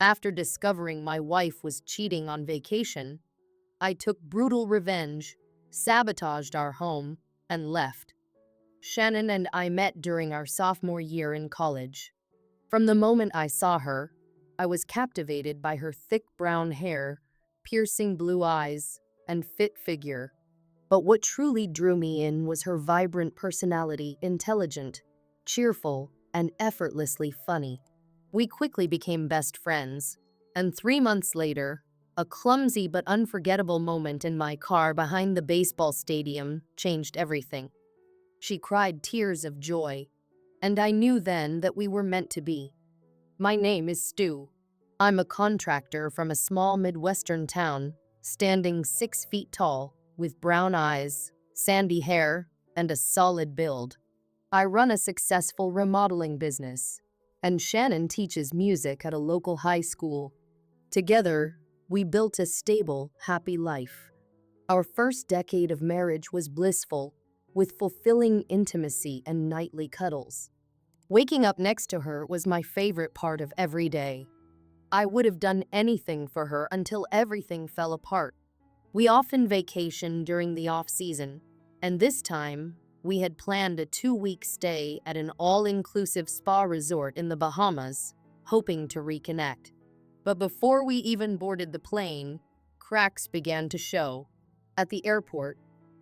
After discovering my wife was cheating on vacation, I took brutal revenge, sabotaged our home, and left. Shannon and I met during our sophomore year in college. From the moment I saw her, I was captivated by her thick brown hair, piercing blue eyes, and fit figure. But what truly drew me in was her vibrant personality, intelligent, cheerful, and effortlessly funny. We quickly became best friends, and 3 months later, a clumsy but unforgettable moment in my car behind the baseball stadium changed everything. She cried tears of joy, and I knew then that we were meant to be. My name is Stu. I'm a contractor from a small Midwestern town, standing 6 feet tall, with brown eyes, sandy hair, and a solid build. I run a successful remodeling business, and Shannon teaches music at a local high school. Together, we built a stable, happy life. Our first decade of marriage was blissful, with fulfilling intimacy and nightly cuddles. Waking up next to her was my favorite part of every day. I would have done anything for her until everything fell apart. We often vacationed during the off-season, and this time, we had planned a 2-week stay at an all-inclusive spa resort in the Bahamas, hoping to reconnect. But before we even boarded the plane, cracks began to show. At the airport,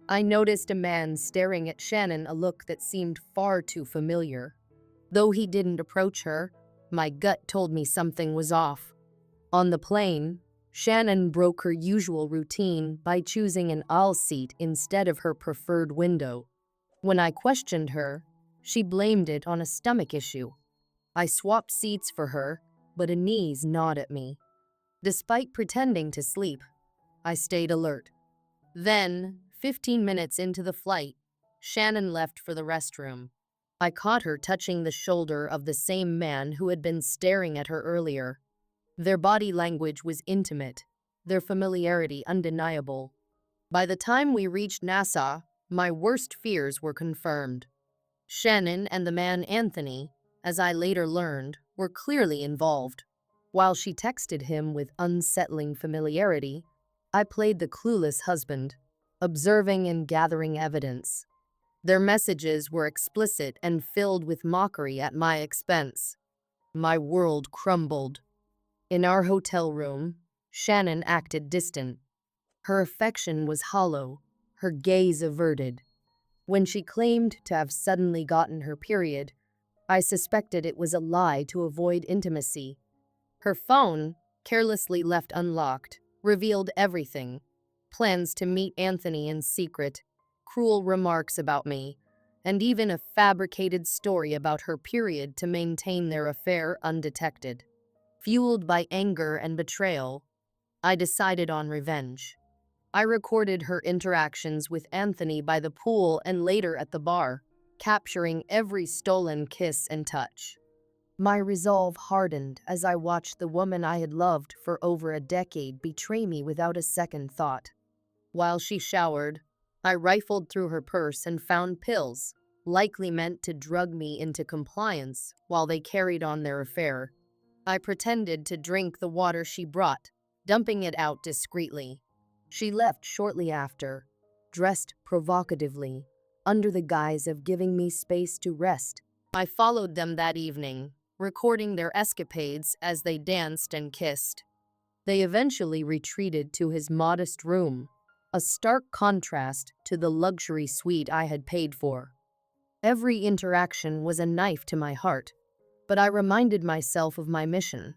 I noticed a man staring at Shannon, a look that seemed far too familiar. Though he didn't approach her, my gut told me something was off. On the plane, Shannon broke her usual routine by choosing an aisle seat instead of her preferred window. When I questioned her, she blamed it on a stomach issue. I swapped seats for her, but a knees gnawed at me. Despite pretending to sleep, I stayed alert. Then, 15 minutes into the flight, Shannon left for the restroom. I caught her touching the shoulder of the same man who had been staring at her earlier. Their body language was intimate, their familiarity undeniable. By the time we reached Nassau, my worst fears were confirmed. Shannon and the man Anthony, as I later learned, were clearly involved. While she texted him with unsettling familiarity, I played the clueless husband, observing and gathering evidence. Their messages were explicit and filled with mockery at my expense. My world crumbled. In our hotel room, Shannon acted distant. Her affection was hollow, her gaze averted. When she claimed to have suddenly gotten her period, I suspected it was a lie to avoid intimacy. Her phone, carelessly left unlocked, revealed everything: plans to meet Anthony in secret, cruel remarks about me, and even a fabricated story about her period to maintain their affair undetected. Fueled by anger and betrayal, I decided on revenge. I recorded her interactions with Anthony by the pool and later at the bar, capturing every stolen kiss and touch. My resolve hardened as I watched the woman I had loved for over a decade betray me without a second thought. While she showered, I rifled through her purse and found pills, likely meant to drug me into compliance while they carried on their affair. I pretended to drink the water she brought, dumping it out discreetly. She left shortly after, dressed provocatively, under the guise of giving me space to rest. I followed them that evening, recording their escapades as they danced and kissed. They eventually retreated to his modest room, a stark contrast to the luxury suite I had paid for. Every interaction was a knife to my heart, but I reminded myself of my mission: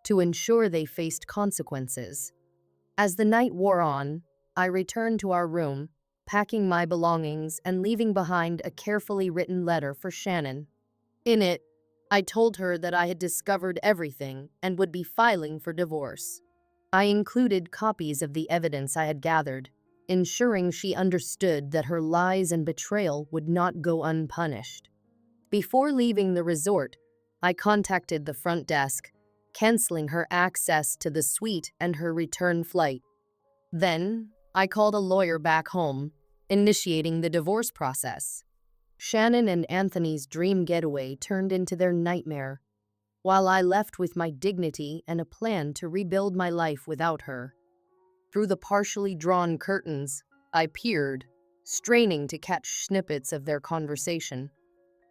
to ensure they faced consequences. As the night wore on, I returned to our room, packing my belongings and leaving behind a carefully written letter for Shannon. In it, I told her that I had discovered everything and would be filing for divorce. I included copies of the evidence I had gathered, ensuring she understood that her lies and betrayal would not go unpunished. Before leaving the resort, I contacted the front desk, canceling her access to the suite and her return flight. Then, I called a lawyer back home, initiating the divorce process. Shannon and Anthony's dream getaway turned into their nightmare. while I left with my dignity and a plan to rebuild my life without her. Through the partially drawn curtains, I peered, straining to catch snippets of their conversation.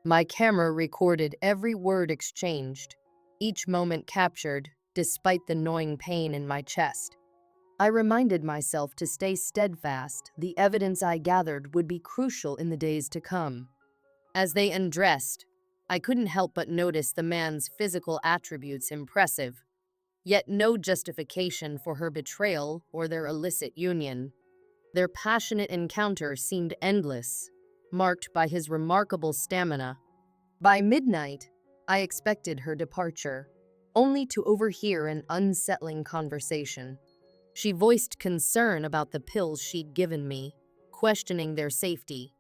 My camera recorded every word exchanged, each moment captured, despite the gnawing pain in my chest. I reminded myself to stay steadfast. The evidence I gathered would be crucial in the days to come. As they undressed, I couldn't help but notice the man's physical attributes impressive, yet no justification for her betrayal or their illicit union. Their passionate encounter seemed endless, marked by his remarkable stamina. By midnight, I expected her departure, only to overhear an unsettling conversation. She voiced concern about the pills she'd given me, questioning their safety.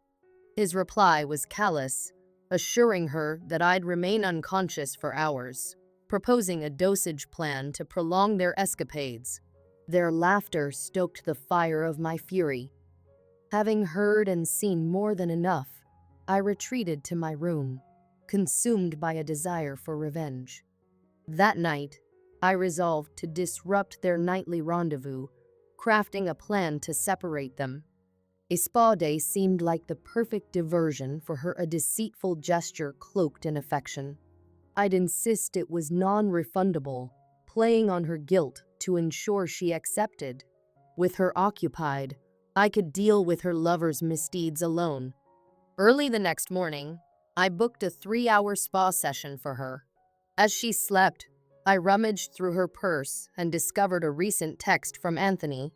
His reply was callous, assuring her that I'd remain unconscious for hours, proposing a dosage plan to prolong their escapades. Their laughter stoked the fire of my fury. Having heard and seen more than enough, I retreated to my room, consumed by a desire for revenge. That night, I resolved to disrupt their nightly rendezvous, crafting a plan to separate them. A spa day seemed like the perfect diversion for her, a deceitful gesture cloaked in affection. I'd insist it was non-refundable, playing on her guilt to ensure she accepted. With her occupied, I could deal with her lover's misdeeds alone. Early the next morning, I booked a 3-hour spa session for her. As she slept, I rummaged through her purse and discovered a recent text from Anthony.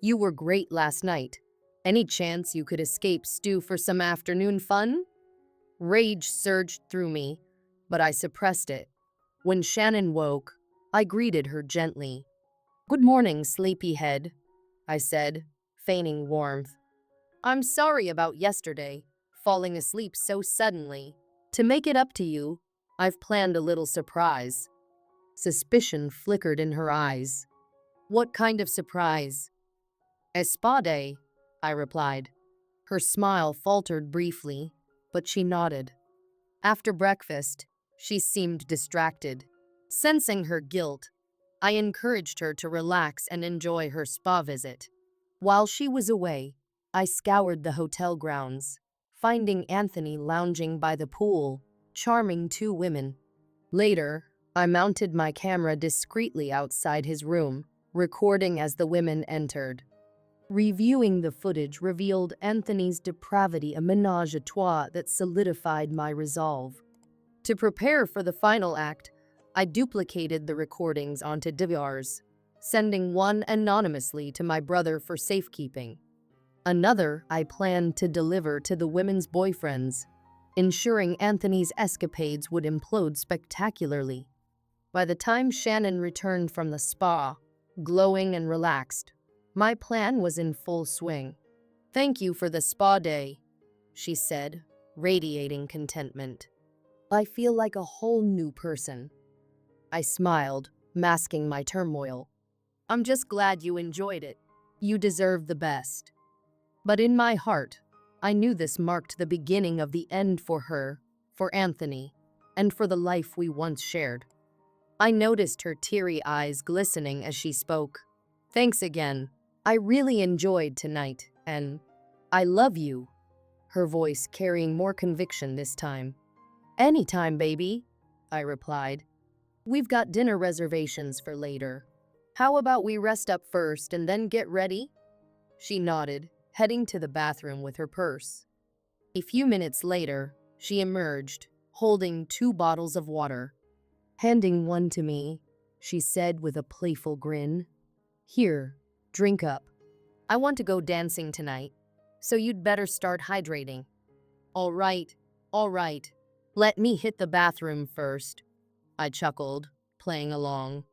"You were great last night. Any chance you could escape Stu for some afternoon fun?" Rage surged through me, but I suppressed it. When Shannon woke, I greeted her gently. "Good morning, sleepyhead," I said, feigning warmth. "I'm sorry about yesterday, falling asleep so suddenly. To make it up to you, I've planned a little surprise." Suspicion flickered in her eyes. "What kind of surprise?" "A spa day," I replied. Her smile faltered briefly, but she nodded. After breakfast, she seemed distracted. Sensing her guilt, I encouraged her to relax and enjoy her spa visit. While she was away, I scoured the hotel grounds, finding Anthony lounging by the pool, charming 2 women. Later, I mounted my camera discreetly outside his room, recording as the women entered. Reviewing the footage revealed Anthony's depravity, a ménage à trois that solidified my resolve. To prepare for the final act, I duplicated the recordings onto DVRs, sending one anonymously to my brother for safekeeping. Another I planned to deliver to the women's boyfriends, ensuring Anthony's escapades would implode spectacularly. By the time Shannon returned from the spa, glowing and relaxed, my plan was in full swing. "Thank you for the spa day," she said, radiating contentment. "I feel like a whole new person." I smiled, masking my turmoil. "I'm just glad you enjoyed it. You deserve the best." But in my heart, I knew this marked the beginning of the end for her, for Anthony, and for the life we once shared. I noticed her teary eyes glistening as she spoke. "Thanks again. I really enjoyed tonight, and I love you," her voice carrying more conviction this time. "Anytime, baby," I replied. "We've got dinner reservations for later. How about we rest up first and then get ready?" She nodded, heading to the bathroom with her purse. A few minutes later, she emerged, holding 2 bottles of water. Handing one to me, she said with a playful grin, "Here, drink up. I want to go dancing tonight, so you'd better start hydrating." All right. Let me hit the bathroom first," I chuckled, playing along.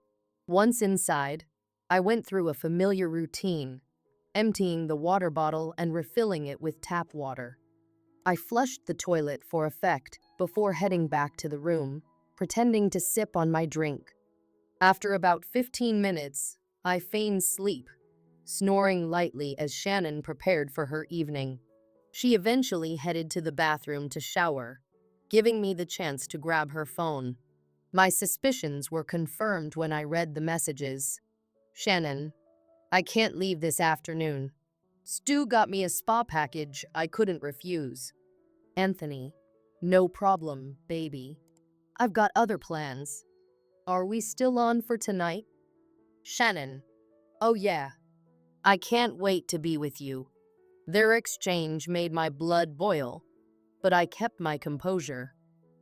Once inside, I went through a familiar routine, emptying the water bottle and refilling it with tap water. I flushed the toilet for effect before heading back to the room, pretending to sip on my drink. After about 15 minutes, I feigned sleep, snoring lightly as Shannon prepared for her evening. She eventually headed to the bathroom to shower, giving me the chance to grab her phone. My suspicions were confirmed when I read the messages. Shannon, I can't leave this afternoon. Stu got me a spa package I couldn't refuse. Anthony, no problem, baby. I've got other plans. Are we still on for tonight? Shannon, oh yeah. I can't wait to be with you. Their exchange made my blood boil, but I kept my composure.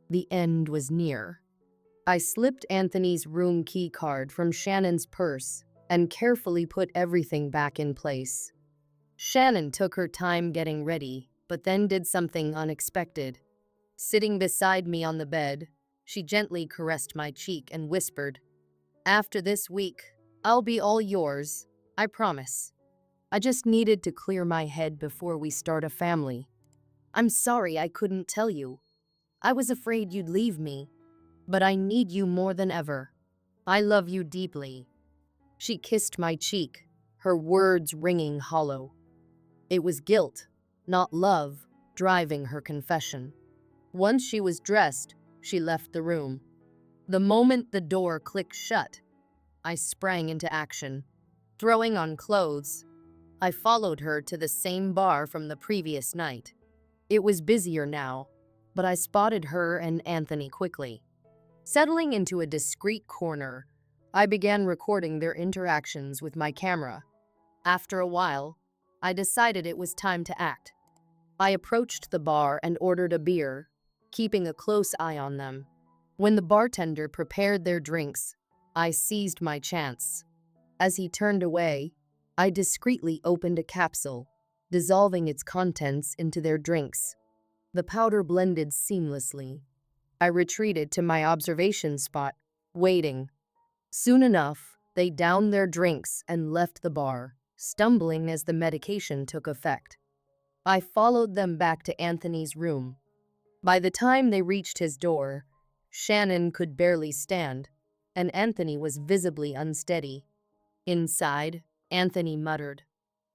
The end was near. I slipped Anthony's room key card from Shannon's purse and carefully put everything back in place. Shannon took her time getting ready, but then did something unexpected. Sitting beside me on the bed, she gently caressed my cheek and whispered, "After this week, I'll be all yours, I promise. I just needed to clear my head before we start a family. I'm sorry I couldn't tell you. I was afraid you'd leave me, but I need you more than ever. I love you deeply." She kissed my cheek, her words ringing hollow. It was guilt, not love, driving her confession. Once she was dressed, she left the room. The moment the door clicked shut, I sprang into action. Throwing on clothes, I followed her to the same bar from the previous night. It was busier now, but I spotted her and Anthony quickly. Settling into a discreet corner, I began recording their interactions with my camera. After a while, I decided it was time to act. I approached the bar and ordered a beer, keeping a close eye on them. When the bartender prepared their drinks, I seized my chance. As he turned away, I discreetly opened a capsule, dissolving its contents into their drinks. The powder blended seamlessly. I retreated to my observation spot, waiting. Soon enough, they downed their drinks and left the bar, stumbling as the medication took effect. I followed them back to Anthony's room. By the time they reached his door, Shannon could barely stand, and Anthony was visibly unsteady. Inside, Anthony muttered,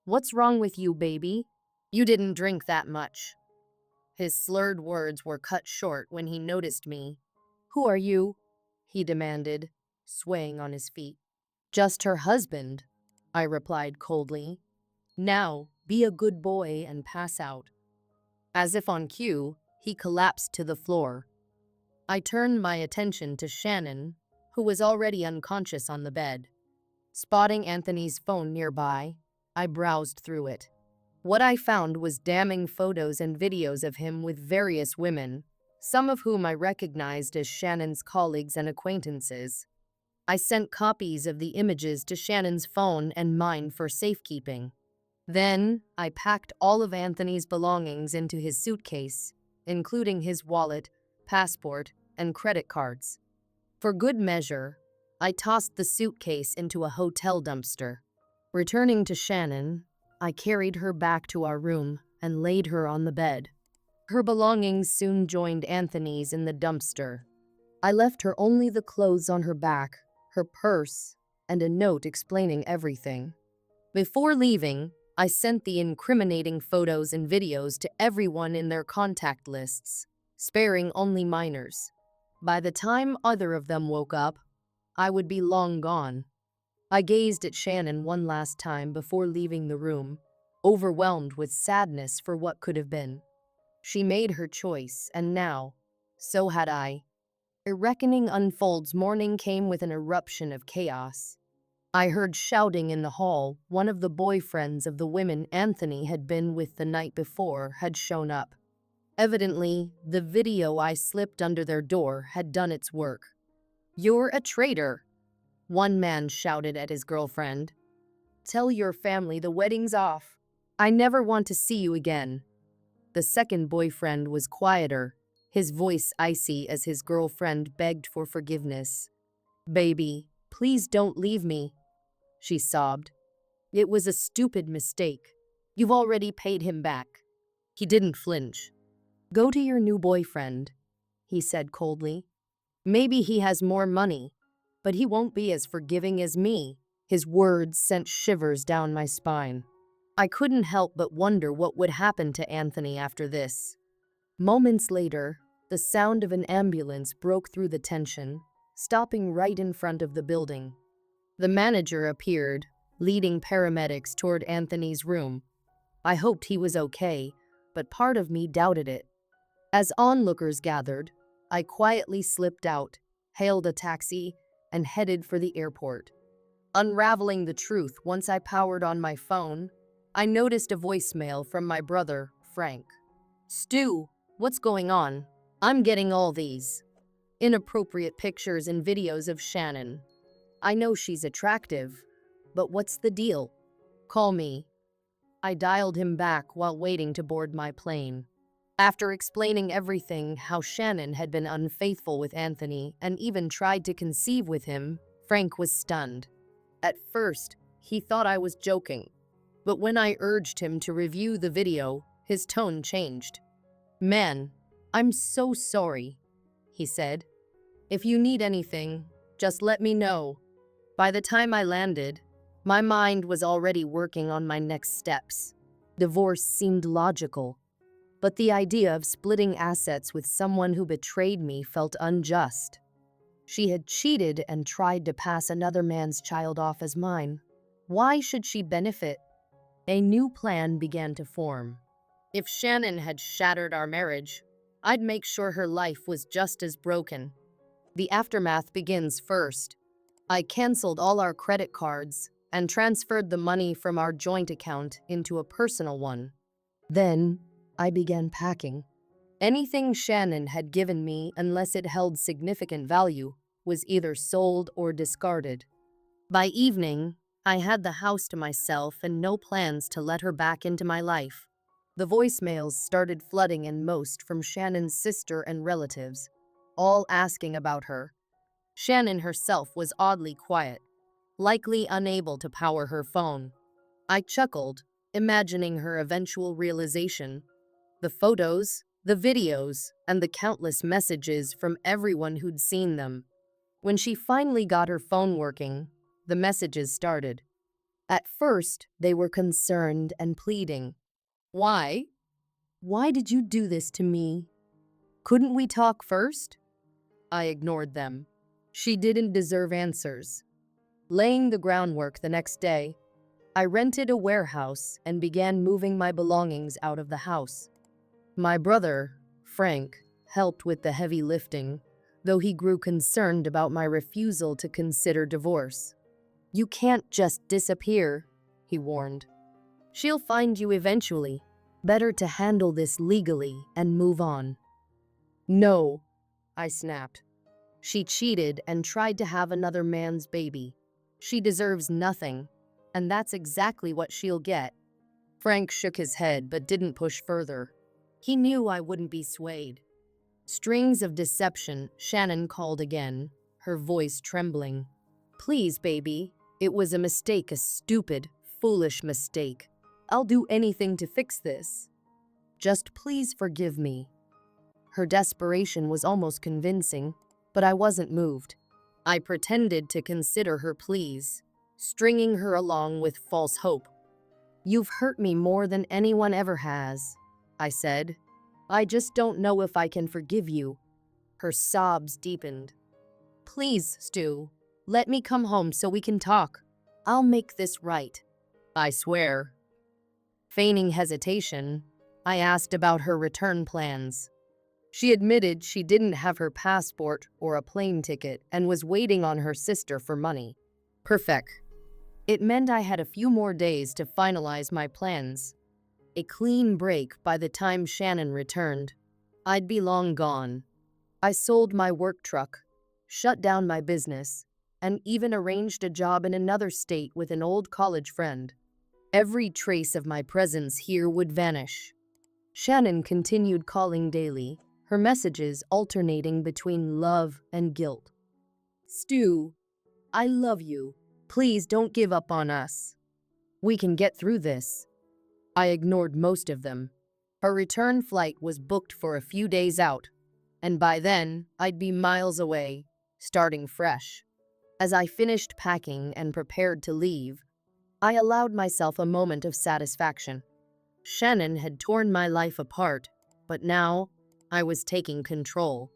"What's wrong with you, baby? You didn't drink that much." His slurred words were cut short when he noticed me. "Who are you?" he demanded, swaying on his feet. "Just her husband," I replied coldly. "Now, be a good boy and pass out." As if on cue, he collapsed to the floor. I turned my attention to Shannon, who was already unconscious on the bed. Spotting Anthony's phone nearby, I browsed through it. What I found was damning photos and videos of him with various women, some of whom I recognized as Shannon's colleagues and acquaintances. I sent copies of the images to Shannon's phone and mine for safekeeping. Then, I packed all of Anthony's belongings into his suitcase, including his wallet, passport, and credit cards. For good measure, I tossed the suitcase into a hotel dumpster. Returning to Shannon, I carried her back to our room and laid her on the bed. Her belongings soon joined Anthony's in the dumpster. I left her only the clothes on her back, her purse, and a note explaining everything. Before leaving, I sent the incriminating photos and videos to everyone in their contact lists, sparing only minors. By the time either of them woke up, I would be long gone. I gazed at Shannon one last time before leaving the room, overwhelmed with sadness for what could have been. She made her choice, and now, so had I. A reckoning unfolds. Morning came with an eruption of chaos. I heard shouting in the hall. One of the boyfriends of the women Anthony had been with the night before had shown up. Evidently, the video I slipped under their door had done its work. "You're a traitor," one man shouted at his girlfriend. "Tell your family the wedding's off. I never want to see you again." The second boyfriend was quieter, his voice icy as his girlfriend begged for forgiveness. "Baby, please don't leave me," she sobbed. "It was a stupid mistake. You've already paid him back." He didn't flinch. "Go to your new boyfriend," he said coldly. "Maybe he has more money, but he won't be as forgiving as me." His words sent shivers down my spine. I couldn't help but wonder what would happen to Anthony after this. Moments later, the sound of an ambulance broke through the tension, stopping right in front of the building. The manager appeared, leading paramedics toward Anthony's room. I hoped he was okay, but part of me doubted it. As onlookers gathered, I quietly slipped out, hailed a taxi, and headed for the airport. Unraveling the truth once I powered on my phone, I noticed a voicemail from my brother, Frank. "Stu, what's going on? I'm getting all these inappropriate pictures and videos of Shannon. I know she's attractive, but what's the deal? Call me." I dialed him back while waiting to board my plane. After explaining everything, how Shannon had been unfaithful with Anthony and even tried to conceive with him, Frank was stunned. At first, he thought I was joking, but when I urged him to review the video, his tone changed. "Man, I'm so sorry," he said. "If you need anything, just let me know." By the time I landed, my mind was already working on my next steps. Divorce seemed logical, but the idea of splitting assets with someone who betrayed me felt unjust. She had cheated and tried to pass another man's child off as mine. Why should she benefit? A new plan began to form. If Shannon had shattered our marriage, I'd make sure her life was just as broken. The aftermath begins first. I canceled all our credit cards and transferred the money from our joint account into a personal one. Then, I began packing. Anything Shannon had given me, unless it held significant value, was either sold or discarded. By evening, I had the house to myself and no plans to let her back into my life. The voicemails started flooding in, most from Shannon's sister and relatives, all asking about her. Shannon herself was oddly quiet, likely unable to power her phone. I chuckled, imagining her eventual realization. The photos, the videos, and the countless messages from everyone who'd seen them. When she finally got her phone working, the messages started. At first, they were concerned and pleading. "Why? Why did you do this to me? Couldn't we talk first?" I ignored them. She didn't deserve answers. Laying the groundwork the next day, I rented a warehouse and began moving my belongings out of the house. My brother, Frank, helped with the heavy lifting, though he grew concerned about my refusal to consider divorce. "You can't just disappear," he warned. "She'll find you eventually. Better to handle this legally and move on." "No," I snapped. "She cheated and tried to have another man's baby. She deserves nothing, and that's exactly what she'll get." Frank shook his head but didn't push further. He knew I wouldn't be swayed. Strings of deception, Shannon called again, her voice trembling. "Please, baby, it was a mistake, a stupid, foolish mistake. I'll do anything to fix this. Just please forgive me." Her desperation was almost convincing, but I wasn't moved. I pretended to consider her pleas, stringing her along with false hope. "You've hurt me more than anyone ever has," I said. "I just don't know if I can forgive you." Her sobs deepened. "Please, Stu, let me come home so we can talk. I'll make this right. I swear." Feigning hesitation, I asked about her return plans. She admitted she didn't have her passport or a plane ticket and was waiting on her sister for money. Perfect. It meant I had a few more days to finalize my plans. A clean break by the time Shannon returned. I'd be long gone. I sold my work truck, shut down my business, and even arranged a job in another state with an old college friend. Every trace of my presence here would vanish. Shannon continued calling daily, her messages alternating between love and guilt. "Stu, I love you. Please don't give up on us. We can get through this." I ignored most of them. Her return flight was booked for a few days out, and by then, I'd be miles away, starting fresh. As I finished packing and prepared to leave, I allowed myself a moment of satisfaction. Shannon had torn my life apart, but now I was taking control.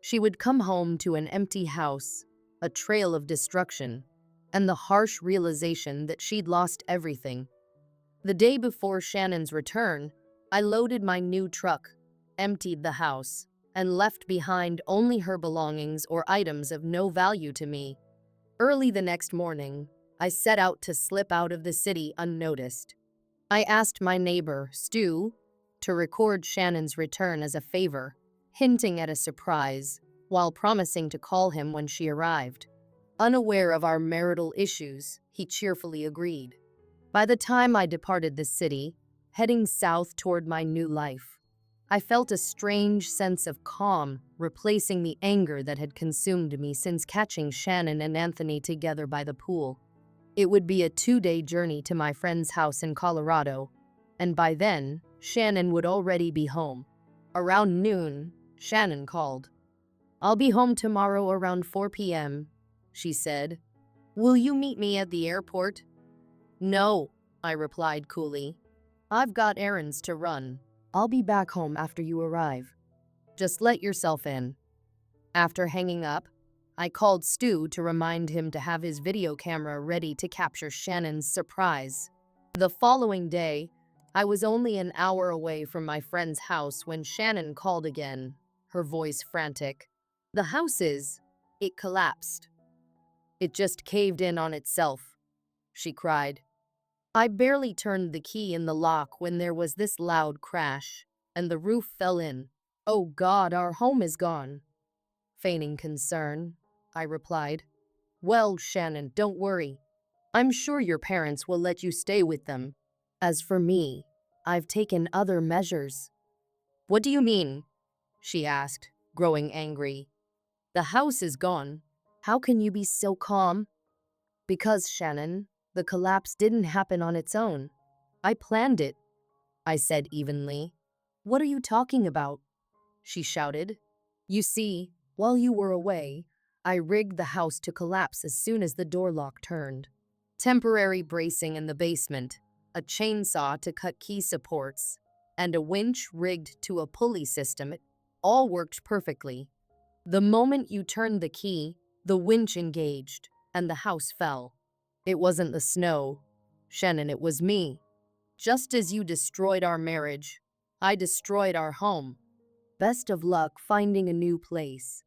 She would come home to an empty house, a trail of destruction, and the harsh realization that she'd lost everything. The day before Shannon's return, I loaded my new truck, emptied the house, and left behind only her belongings or items of no value to me. Early the next morning, I set out to slip out of the city unnoticed. I asked my neighbor, Stu, to record Shannon's return as a favor, hinting at a surprise, while promising to call him when she arrived. Unaware of our marital issues, he cheerfully agreed. By the time I departed the city, heading south toward my new life, I felt a strange sense of calm, replacing the anger that had consumed me since catching Shannon and Anthony together by the pool. It would be a 2-day journey to my friend's house in Colorado, and by then, Shannon would already be home. Around noon, Shannon called. "I'll be home tomorrow around 4 p.m., she said. "Will you meet me at the airport?" "No," I replied coolly. "I've got errands to run. I'll be back home after you arrive. Just let yourself in." After hanging up, I called Stu to remind him to have his video camera ready to capture Shannon's surprise. The following day, I was only an hour away from my friend's house when Shannon called again, her voice frantic. It collapsed. It just caved in on itself," she cried. I barely turned the key in the lock when there was this loud crash, and the roof fell in. "Oh God, our home is gone." Feigning concern, I replied. "Well, Shannon, don't worry. I'm sure your parents will let you stay with them. As for me, I've taken other measures." "What do you mean?" she asked, growing angry. "The house is gone. How can you be so calm?" "Because, Shannon, the collapse didn't happen on its own. I planned it," I said evenly. "What are you talking about?" she shouted. "You see, while you were away, I rigged the house to collapse as soon as the door lock turned. Temporary bracing in the basement, a chainsaw to cut key supports, and a winch rigged to a pulley system. It all worked perfectly. The moment you turned the key, the winch engaged, and the house fell. It wasn't the snow, Shannon, it was me. Just as you destroyed our marriage, I destroyed our home. Best of luck finding a new place."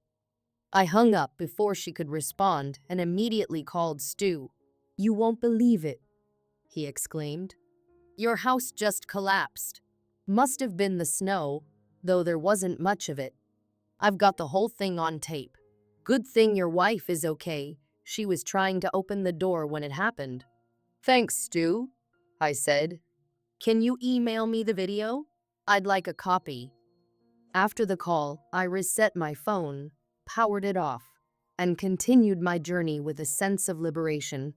I hung up before she could respond and immediately called Stu. "You won't believe it," he exclaimed. "Your house just collapsed. Must have been the snow, though there wasn't much of it. I've got the whole thing on tape. Good thing your wife is okay. She was trying to open the door when it happened." "Thanks, Stu," I said. "Can you email me the video? I'd like a copy." After the call, I reset my phone, powered it off, and continued my journey with a sense of liberation.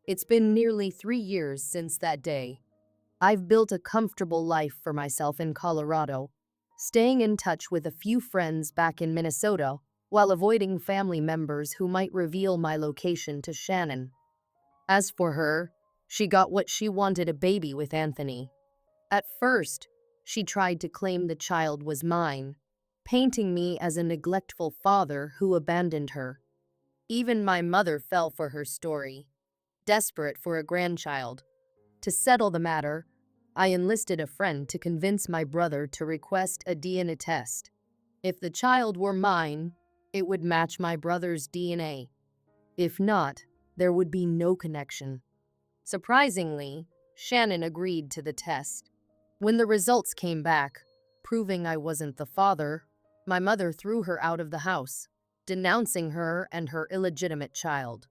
It's been nearly 3 years since that day. I've built a comfortable life for myself in Colorado, staying in touch with a few friends back in Minnesota while avoiding family members who might reveal my location to Shannon. As for her, she got what she wanted, a baby with Anthony. At first, she tried to claim the child was mine, painting me as a neglectful father who abandoned her. Even my mother fell for her story, desperate for a grandchild. To settle the matter, I enlisted a friend to convince my brother to request a DNA test. If the child were mine, it would match my brother's DNA. If not, there would be no connection. Surprisingly, Shannon agreed to the test. When the results came back, proving I wasn't the father, my mother threw her out of the house, denouncing her and her illegitimate child.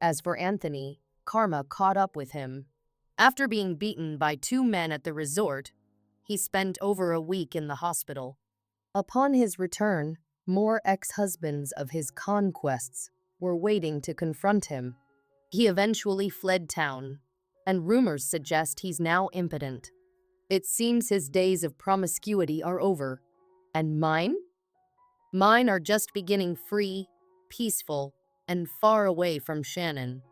As for Anthony, karma caught up with him. After being beaten by 2 men at the resort, he spent over a week in the hospital. Upon his return, more ex-husbands of his conquests were waiting to confront him. He eventually fled town, and rumors suggest he's now impotent. It seems his days of promiscuity are over. And mine? Mine are just beginning, free, peaceful, and far away from Shannon.